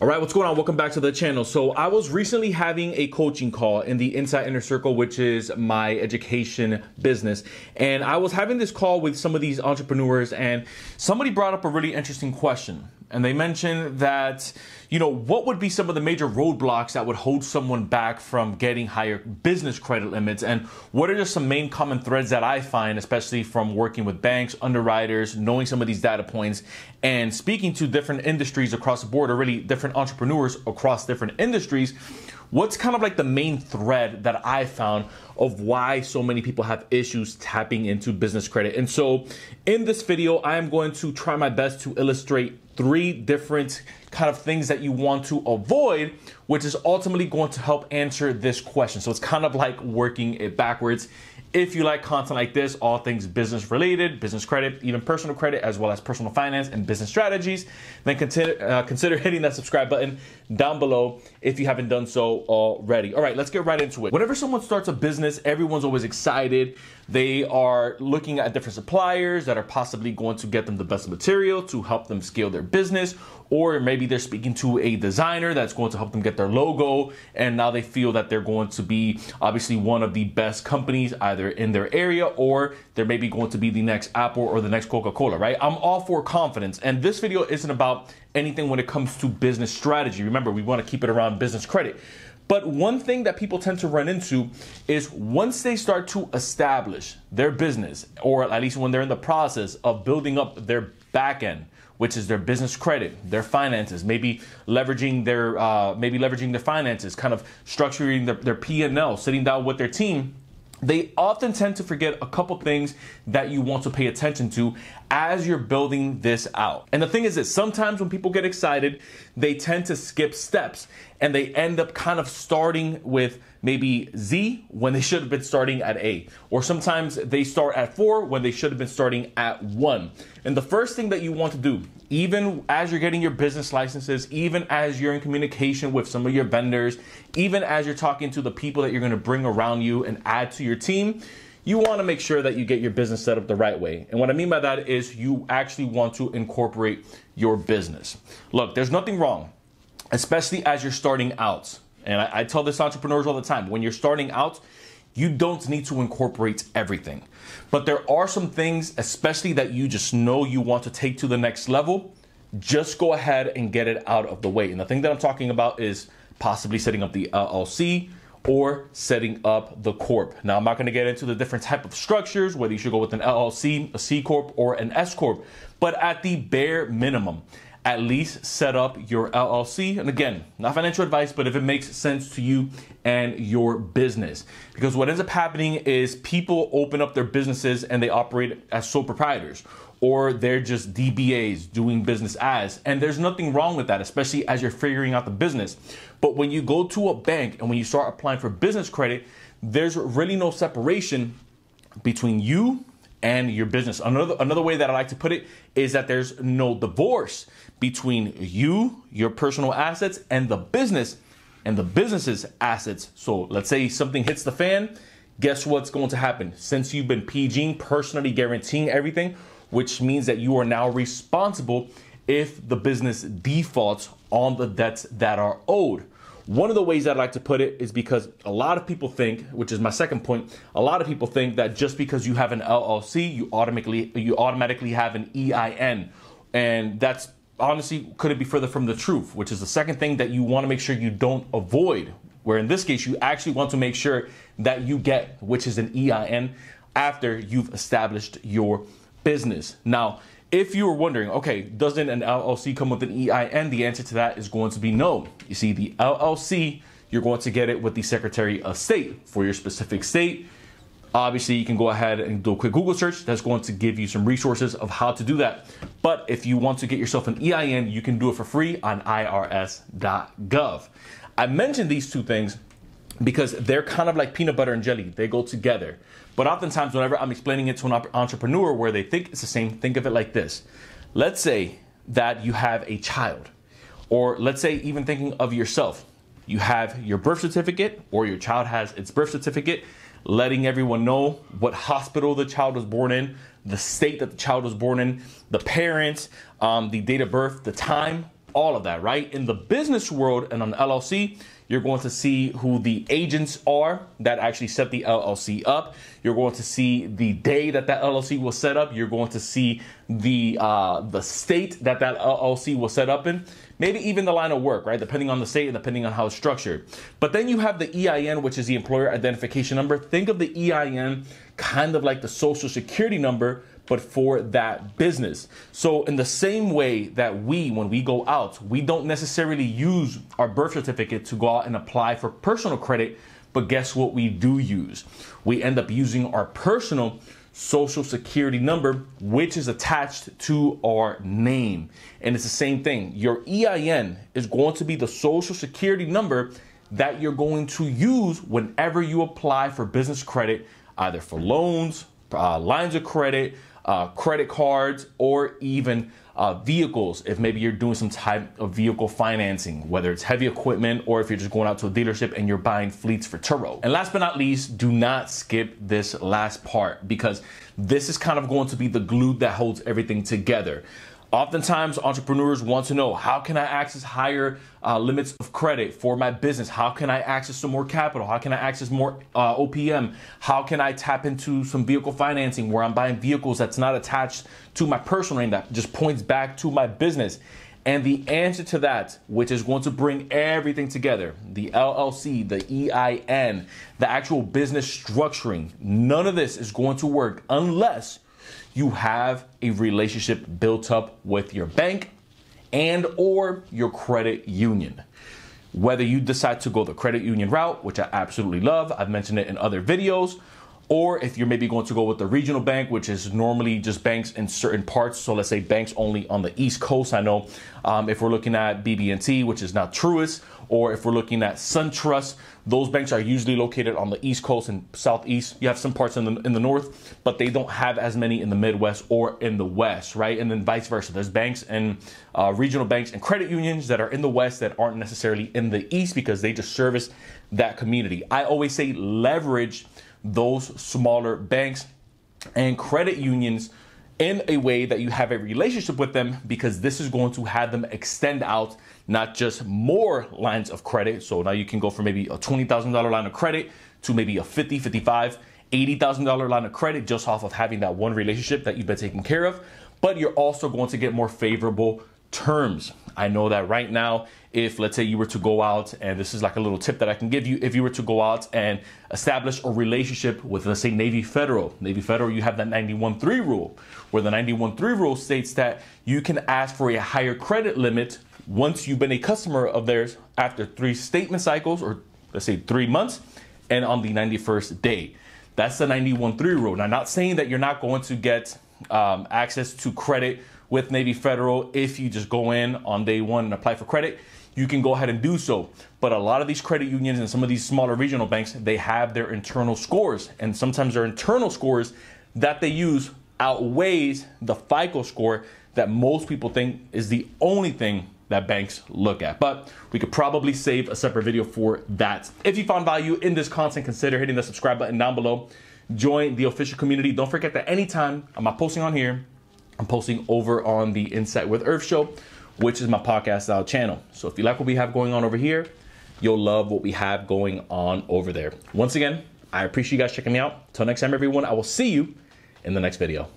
All right, what's going on? Welcome back to the channel. So I was recently having a coaching call in the Inside Inner Circle, which is my education business. And I was having this call with some of these entrepreneurs, and somebody brought up a really interesting question. And they mentioned that, what would be some of the major roadblocks that would hold someone back from getting higher business credit limits? And what are just some main common threads that I find, especially from working with banks, underwriters, knowing some of these data points, and speaking to different industries across the board, or really different entrepreneurs across different industries? What's kind of like the main thread that I found of why so many people have issues tapping into business credit? And so in this video, I am going to try my best to illustrate 3 different kind of things that you want to avoid, which is ultimately going to help answer this question. So it's kind of like working it backwards. If you like content like this, all things business related, business credit, even personal credit, as well as personal finance and business strategies, then consider hitting that subscribe button down below if you haven't done so already. All right, let's get right into it. Whenever someone starts a business, everyone's always excited. They are looking at different suppliers that are possibly going to get them the best material to help them scale their business, or maybe they're speaking to a designer that's going to help them get their logo, and now they feel that they're going to be obviously one of the best companies either in their area, or they're maybe going to be the next Apple or the next Coca-Cola, right? I'm all for confidence, and this video isn't about anything when it comes to business strategy. Remember, we want to keep it around business credit. But one thing that people tend to run into is once they start to establish their business, or at least when they're in the process of building up their back end, which is their business credit, their finances, maybe leveraging their finances, kind of structuring their P&L, sitting down with their team, they often tend to forget a couple things that you want to pay attention to as you're building this out. And the thing is that sometimes when people get excited, they tend to skip steps and they end up kind of starting with maybe Z when they should have been starting at A. Or sometimes they start at 4 when they should have been starting at 1. And the first thing that you want to do, even as you're getting your business licenses, even as you're in communication with some of your vendors, even as you're talking to the people that you're going to bring around you and add to your team, you want to make sure that you get your business set up the right way. And what I mean by that is you actually want to incorporate your business. Look, there's nothing wrong, especially as you're starting out. And I tell this to entrepreneurs all the time, when you're starting out, you don't need to incorporate everything. But there are some things, especially that you just know you want to take to the next level, just go ahead and get it out of the way. And the thing that I'm talking about is possibly setting up the LLC or setting up the Corp. Now, I'm not going to get into the different type of structures, whether you should go with an LLC, a C Corp, or an S Corp. But at the bare minimum, at least set up your LLC. And again, not financial advice, but if it makes sense to you and your business. Because what ends up happening is people open up their businesses and they operate as sole proprietors, or they're just DBAs, doing business as. And there's nothing wrong with that, especially as you're figuring out the business. But when you go to a bank and when you start applying for business credit, there's really no separation between you and your business. Another way that I like to put it is that there's no divorce between you, your personal assets, and the business and the business's assets. So let's say something hits the fan, guess what's going to happen? Since you've been PGing, personally guaranteeing everything, which means that you are now responsible if the business defaults on the debts that are owed. One of the ways that I like to put it is because a lot of people think, which is my second point, a lot of people think that just because you have an LLC, you automatically have an EIN. And that's honestly couldn't be further from the truth, which is the second thing that you want to make sure you don't avoid, where in this case, you actually want to make sure that you get, which is an EIN, after you've established your business. Now, if you were wondering, okay, doesn't an LLC come with an EIN? The answer to that is going to be no. You see, the LLC, you're going to get it with the Secretary of State for your specific state. Obviously, you can go ahead and do a quick Google search. That's going to give you some resources of how to do that. But if you want to get yourself an EIN, you can do it for free on irs.gov. I mentioned these 2 things because they're kind of like peanut butter and jelly. They go together. But oftentimes, whenever I'm explaining it to an entrepreneur where they think it's the same, think of it like this. Let's say that you have a child, or let's say even thinking of yourself. You have your birth certificate, or your child has its birth certificate, letting everyone know what hospital the child was born in, the state that the child was born in, the parents, the date of birth, the time, all of that, right? In the business world and on the LLC, you're going to see who the agents are that actually set the LLC up. You're going to see the day that that LLC was set up. You're going to see the state that that LLC was set up in. Maybe even the line of work, right? Depending on the state and depending on how it's structured. But then you have the EIN, which is the employer identification number. Think of the EIN kind of like the social security number, but for that business. So in the same way that when we go out, we don't necessarily use our birth certificate to go out and apply for personal credit, but guess what we do use? We end up using our personal social security number, which is attached to our name. And it's the same thing. Your EIN is going to be the social security number that you're going to use whenever you apply for business credit, either for loans, lines of credit, credit cards, or even vehicles. If maybe you're doing some type of vehicle financing, whether it's heavy equipment or if you're just going out to a dealership and you're buying fleets for Turo. And last but not least, do not skip this last part, because this is kind of going to be the glue that holds everything together. Oftentimes, entrepreneurs want to know, how can I access higher limits of credit for my business? How can I access some more capital? How can I access more OPM? How can I tap into some vehicle financing where I'm buying vehicles that's not attached to my personal name, that just points back to my business? And the answer to that, which is going to bring everything together, the LLC, the EIN, the actual business structuring, none of this is going to work unless you have a relationship built up with your bank and or your credit union. Whether you decide to go the credit union route, which I absolutely love, I've mentioned it in other videos, or if you're maybe going to go with the regional bank, which is normally just banks in certain parts. So let's say banks only on the East Coast. I know if we're looking at BB&T, which is now Truist, or if we're looking at SunTrust, those banks are usually located on the East Coast and Southeast. You have some parts in the North, but they don't have as many in the Midwest or in the West, right? And then vice versa. There's banks and regional banks and credit unions that are in the West that aren't necessarily in the East because they just service that community. I always say leverage those smaller banks and credit unions in a way that you have a relationship with them, because this is going to have them extend out not just more lines of credit. So now you can go from maybe a $20,000 line of credit to maybe a $50,000, $55,000, $80,000 line of credit just off of having that one relationship that you've been taking care of. But you're also going to get more favorable terms. I know that right now, if let's say you were to go out, and this is like a little tip that I can give you, if you were to go out and establish a relationship with, let's say, Navy Federal, you have that 91.3 rule, where the 91.3 rule states that you can ask for a higher credit limit once you've been a customer of theirs after 3 statement cycles, or let's say 3 months, and on the 91st day. That's the 91.3 rule. Now, not saying that you're not going to get access to credit with Navy Federal if you just go in on day one and apply for credit. You can go ahead and do so. But a lot of these credit unions and some of these smaller regional banks, they have their internal scores. And sometimes their internal scores that they use outweighs the FICO score that most people think is the only thing that banks look at. But we could probably save a separate video for that. If you found value in this content, consider hitting the subscribe button down below. Join the official community. Don't forget that anytime I'm not posting on here, I'm posting over on the Insight with Irv show, which is my podcast style channel. So if you like what we have going on over here, you'll love what we have going on over there. Once again, I appreciate you guys checking me out. Till next time, everyone, I will see you in the next video.